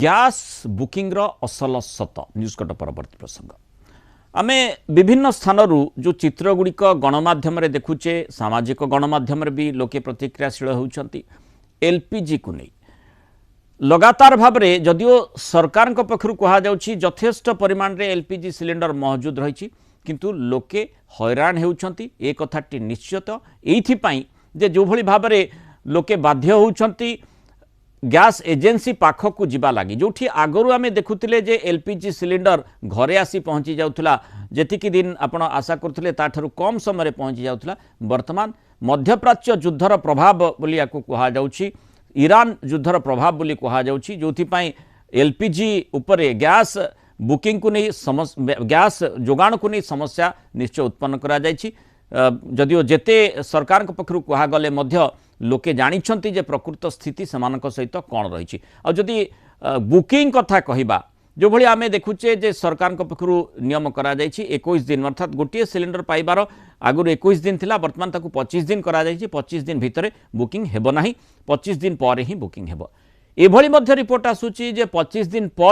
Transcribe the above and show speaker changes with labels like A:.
A: Gas booking रो असल सत news cut परवर्ती प्रसंग आम विभिन्न स्थान जो चित्रगुड़िक गणमाध्यम देखुचे सामाजिक गणमाध्यम भी लोके प्रतिक्रियाशील होती एलपीजी को नहीं लगातार भाव में जदिओ सरकार पक्षर कहुच्छी यथेष्ट परिमाण रे एलपीजी सिलिंडर मौजूद रही किंतु लोके हैरान होती ए कथाटी निश्चित एइथिपाई जे जो भली भाव में लोके बाध्य होती गैस एजेंसी पाखक जीवा लगी जो आगरू आम देखुले जे एलपीजी सिलिंडर घरे आसी पहुँची जाऊला जेतिकी दिन आपण आशा करते ताठू कम समय पहुँची जाऊला वर्तमान मध्यप्राच्य युद्धर प्रभाव बोली कहुच्छी ईरान युद्धर प्रभाव बोली कहुच्छी जो एलपीजी उपरे गैस बुकिंग को नहीं गैस जोगाण को नहीं समस्या निश्चय उत्पन्न करा जायछि। जदिओ जेते सरकार पक्षर कहगले लोके जानिछंती जे प्रकृत स्थिति सेमानक सहित कौन रही जदि बुकिंग कथा कहबा जो भली आमे देखुचे जे सरकार पक्षर नियम करा जायछि 21 दिन अर्थात गोटे सिलिंडर पाइबार आगुर 21 दिन थिला वर्तमान ताकू 25 दिन करा जायछि 25 दिन भितरे बुकिंग हेबो नाही 25 दिन पर ही बुकिंग हेबो एभली मध्य रिपोर्ट आसुची जे 25 दिन पर